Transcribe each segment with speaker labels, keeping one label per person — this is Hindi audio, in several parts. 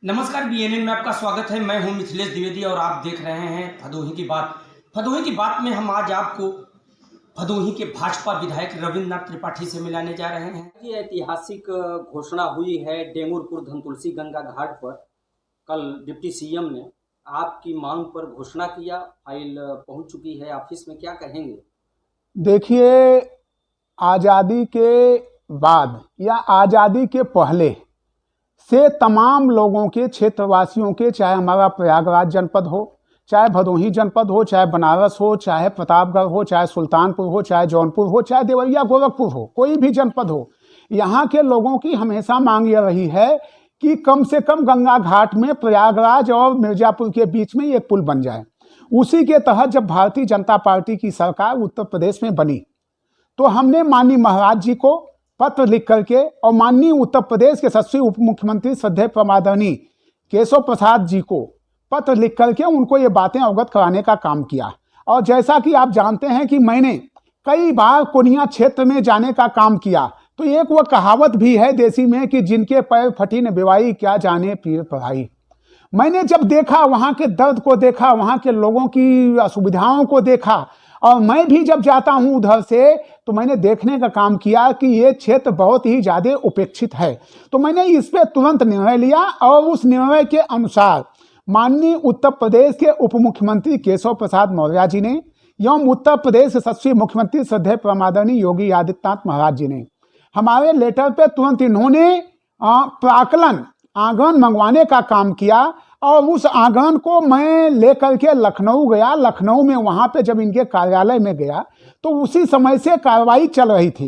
Speaker 1: नमस्कार, बीएनएन में आपका स्वागत है। मैं हूं मिथिलेश द्विवेदी और आप देख रहे हैं भदोही की बात। भदोही की बात में हम आज आपको भदोही के भाजपा विधायक रविंद्रनाथ त्रिपाठी से मिलाने जा रहे हैं। ये ऐतिहासिक घोषणा हुई है डेंगुरपुर धनतुलसी गंगा घाट पर। कल डिप्टी सीएम ने आपकी मांग पर घोषणा किया, फाइल पहुंच चुकी है ऑफिस में, क्या कहेंगे?
Speaker 2: देखिए, आज़ादी के बाद या आज़ादी के पहले से तमाम लोगों के, क्षेत्रवासियों के, चाहे हमारा प्रयागराज जनपद हो, चाहे भदोही जनपद हो, चाहे बनारस हो, चाहे प्रतापगढ़ हो, चाहे सुल्तानपुर हो, चाहे जौनपुर हो, चाहे देवरिया गोरखपुर हो, कोई भी जनपद हो, यहाँ के लोगों की हमेशा मांग ये रही है कि कम से कम गंगा घाट में प्रयागराज और मिर्जापुर के बीच में एक पुल बन जाए। उसी के तहत जब भारतीय जनता पार्टी की सरकार उत्तर प्रदेश में बनी तो हमने माननीय महाराज जी को पत्र लिख करके और माननीय उत्तर प्रदेश के यशस्वी उप मुख्यमंत्री श्रद्धेय प्रमादरणीय केशव प्रसाद जी को पत्र लिख करके उनको ये बातें अवगत कराने का काम किया। और जैसा कि आप जानते हैं कि मैंने कई बार कोनिया क्षेत्र में जाने का काम किया, तो एक वो कहावत भी है देसी में कि जिनके पैर फटी न बिवाई, क्या जाने पीर पढ़ाई। मैंने जब देखा, वहाँ के दर्द को देखा, वहाँ के लोगों की असुविधाओं को देखा, और मैं भी जब जाता हूँ उधर से तो मैंने देखने का काम किया कि ये क्षेत्र बहुत ही ज़्यादा उपेक्षित है। तो मैंने इस पर तुरंत निर्णय लिया और उस निर्णय के अनुसार माननीय उत्तर प्रदेश के उप मुख्यमंत्री केशव प्रसाद मौर्य जी ने एवं उत्तर प्रदेश यशस्वी मुख्यमंत्री श्रद्धेय प्रमादरणीय योगी आदित्यनाथ महाराज जी ने हमारे लेटर पे तुरंत इन्होंने प्राकलन आंगन मंगवाने का काम किया। और उस आंगन को मैं लेकर के लखनऊ गया। लखनऊ में वहाँ पे जब इनके कार्यालय में गया तो उसी समय से कार्रवाई चल रही थी।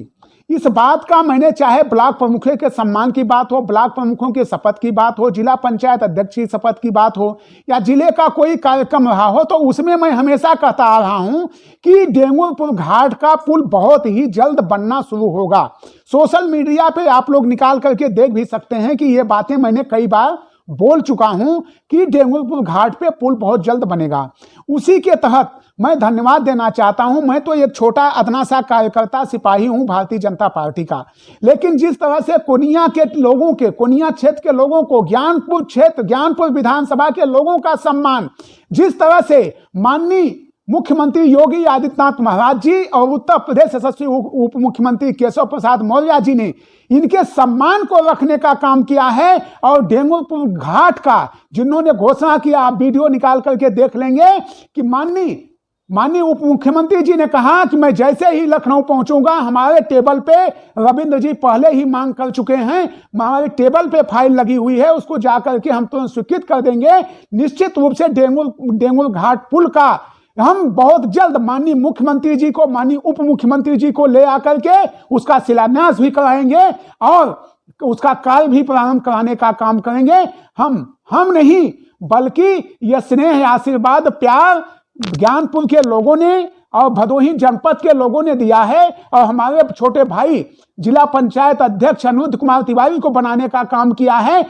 Speaker 2: इस बात का मैंने, चाहे ब्लॉक प्रमुखों के सम्मान की बात हो, ब्लॉक प्रमुखों की शपथ की बात हो, जिला पंचायत अध्यक्ष की शपथ की बात हो, या जिले का कोई कार्यक्रम रहा हो, तो उसमें मैं हमेशा कहता आ रहा हूं कि डेंगुरपुर घाट का पुल बहुत ही जल्द बनना शुरू होगा। सोशल मीडिया पे आप लोग निकाल करके देख भी सकते हैं कि ये बातें मैंने कई बार बोल चुका हूं कि डेंगुरपुर घाट पे पुल बहुत जल्द बनेगा। उसी के तहत मैं धन्यवाद देना चाहता हूं। मैं तो एक छोटा अदना सा कार्यकर्ता सिपाही हूं भारतीय जनता पार्टी का, लेकिन जिस तरह से कोनिया के लोगों के, कोनिया क्षेत्र के लोगों को, ज्ञानपुर क्षेत्र, ज्ञानपुर विधानसभा के लोगों का सम्मान जिस तरह से माननीय मुख्यमंत्री योगी आदित्यनाथ महाराज जी और उत्तर प्रदेश यशस्वी उप मुख्यमंत्री केशव प्रसाद मौर्य जी ने इनके सम्मान को रखने का काम किया है, और डेंगुरपुर घाट का जिन्होंने घोषणा किया, आप वीडियो निकाल करके देख लेंगे कि माननीय उप मुख्यमंत्री जी ने कहा कि मैं जैसे ही लखनऊ पहुंचूंगा, हमारे टेबल पे रविंद्र जी पहले ही मांग कर चुके हैं, हमारे टेबल पे फाइल लगी हुई है, उसको जाकर के हम तुरंत स्वीकृत कर देंगे। निश्चित रूप से डेंगुर घाट पुल का हम बहुत जल्द माननीय मुख्यमंत्री जी को, माननीय उप मुख्यमंत्री जी को ले आकर के उसका शिलान्यास भी कराएंगे और उसका कार्य भी प्रारंभ कराने का काम करेंगे। हम नहीं, बल्कि यह स्नेह, आशीर्वाद, प्यार ज्ञानपुर के लोगों ने और भदोही जनपद के लोगों ने दिया है, और हमारे छोटे भाई जिला पंचायत अध्यक्ष अनुरुद्ध कुमार तिवारी को बनाने का काम किया है।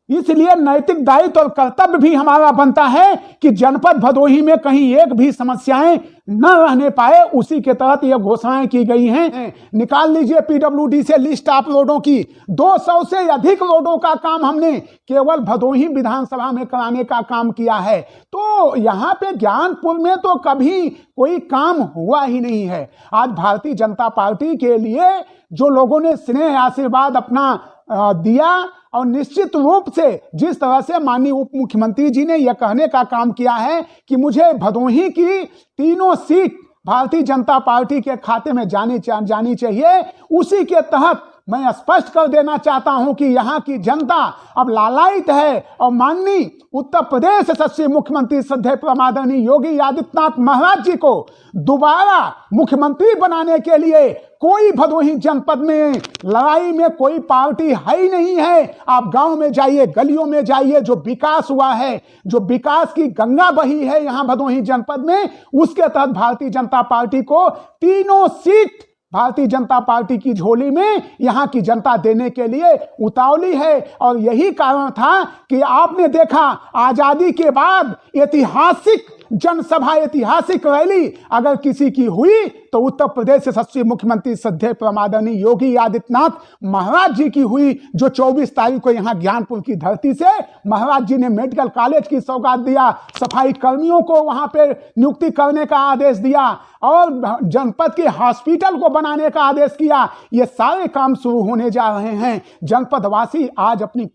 Speaker 2: इसलिए नैतिक दायित्व और कर्तव्य भी हमारा बनता है कि जनपद भदोही में कहीं एक भी समस्याएं न रहने पाए। उसी के तहत ये घोषणाएं की गई हैं। निकाल लीजिए पीडब्ल्यूडी से लिस्ट आप रोडों की, 200 से अधिक रोडों का काम हमने केवल भदोही विधानसभा में कराने का काम किया है। तो यहाँ पे ज्ञानपुर में तो कभी कोई काम हुआ ही नहीं है। आज भारतीय जनता पार्टी के लिए जो लोगों ने स्नेह, आशीर्वाद अपना दिया, और निश्चित रूप से जिस तरह से माननीय उप मुख्यमंत्री जी ने यह कहने का काम किया है कि मुझे भदोही की तीनों सीट भारतीय जनता पार्टी के खाते में जानी चाहिए, उसी के तहत मैं स्पष्ट कर देना चाहता हूं कि यहाँ की जनता अब लालायित है, और माननीय उत्तर प्रदेश यशस्वी मुख्यमंत्री श्रद्धेय प्रमादरणीय योगी आदित्यनाथ महाराज जी को दोबारा मुख्यमंत्री बनाने के लिए कोई भदोही जनपद में लड़ाई में कोई पार्टी है ही नहीं है। आप गांव में जाइए, गलियों में जाइए, जो विकास हुआ है, जो विकास की गंगा बही है यहाँ भदोही जनपद में, उसके तहत भारतीय जनता पार्टी को तीनों सीट भारतीय जनता पार्टी की झोली में यहाँ की जनता देने के लिए उतावली है। और यही कारण था कि आपने देखा आजादी के बाद ऐतिहासिक जनसभा, ऐतिहासिक रैली अगर किसी की हुई तो उत्तर प्रदेश यशस्वी मुख्यमंत्री श्रद्धेय परमादरणीय योगी आदित्यनाथ महाराज जी की हुई, जो 24 तारीख को यहाँ ज्ञानपुर की धरती से महाराज जी ने मेडिकल कॉलेज की सौगात दिया, सफाई कर्मियों को वहां पे नियुक्ति करने का आदेश दिया और जनपद के हॉस्पिटल को बनाने का आदेश किया। ये सारे काम शुरू होने जा रहे हैं। जनपद वासी आज अपनी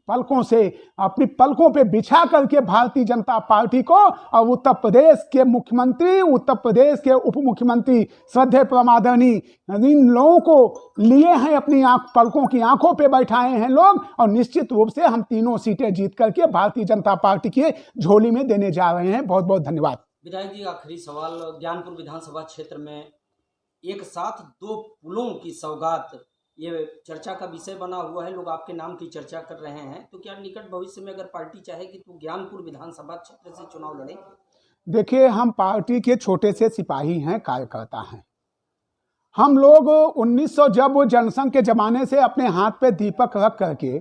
Speaker 2: पलकों पे बिछा करके भारतीय जनता पार्टी को और उत्तर प्रदेश के मुख्यमंत्री, उत्तर प्रदेश के उप मुख्यमंत्री श्रद्धेय परमादरणीय इन लोगों को लिए हैं, अपनी पलकों की आंखों पे बैठाए हैं लोग, और निश्चित रूप से हम तीनों सीटें जीत करके भारतीय जनता पार्टी की झोली में देने जा रहे हैं। बहुत बहुत धन्यवाद।
Speaker 1: विधायक जी, आखिरी सवाल, ज्ञानपुर विधानसभा क्षेत्र में एक साथ 2 पुलों की सौगात ये चर्चा का विषय बना हुआ है, लोग आपके नाम की चर्चा कर रहे हैं, तो क्या निकट भविष्य में अगर पार्टी चाहेगी तो ज्ञानपुर विधानसभा क्षेत्र से चुनाव लड़ेगी?
Speaker 2: देखिए, हम पार्टी के छोटे से सिपाही हैं, कार्यकर्ता हैं। हम लोग 1900 जब जनसंघ के जमाने से अपने हाथ पे दीपक रख करके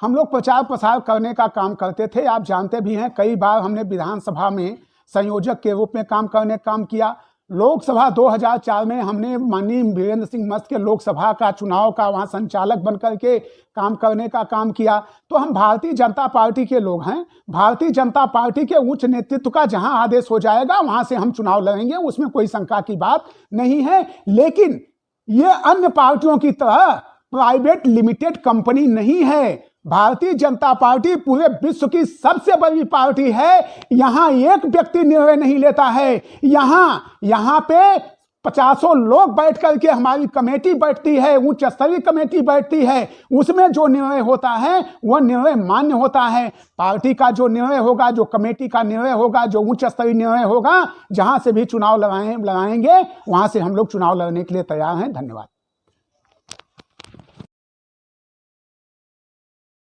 Speaker 2: हम लोग प्रचार प्रसार करने का काम करते थे। आप जानते भी हैं, कई बार हमने विधानसभा में संयोजक के रूप में काम किया। लोकसभा 2004 में हमने माननीय वीरेंद्र सिंह मस्त के लोकसभा का चुनाव का वहां संचालक बनकर के काम करने का काम किया। तो हम भारतीय जनता पार्टी के लोग हैं। भारतीय जनता पार्टी के उच्च नेतृत्व का जहां आदेश हो जाएगा वहां से हम चुनाव लड़ेंगे, उसमें कोई शंका की बात नहीं है। लेकिन ये अन्य पार्टियों की तरह प्राइवेट लिमिटेड कंपनी नहीं है। भारतीय जनता पार्टी पूरे विश्व की सबसे बड़ी पार्टी है। यहाँ एक व्यक्ति निर्णय नहीं लेता है, यहाँ पे 50 लोग बैठ करके हमारी कमेटी बैठती है, उच्च स्तरीय कमेटी बैठती है, उसमें जो निर्णय होता है वह निर्णय मान्य होता है। पार्टी का जो निर्णय होगा, जो कमेटी का निर्णय होगा, जो उच्च स्तरीय निर्णय होगा, जहां से भी चुनाव लगाएंगे वहां से हम लोग चुनाव लड़ने के लिए तैयार हैं। धन्यवाद।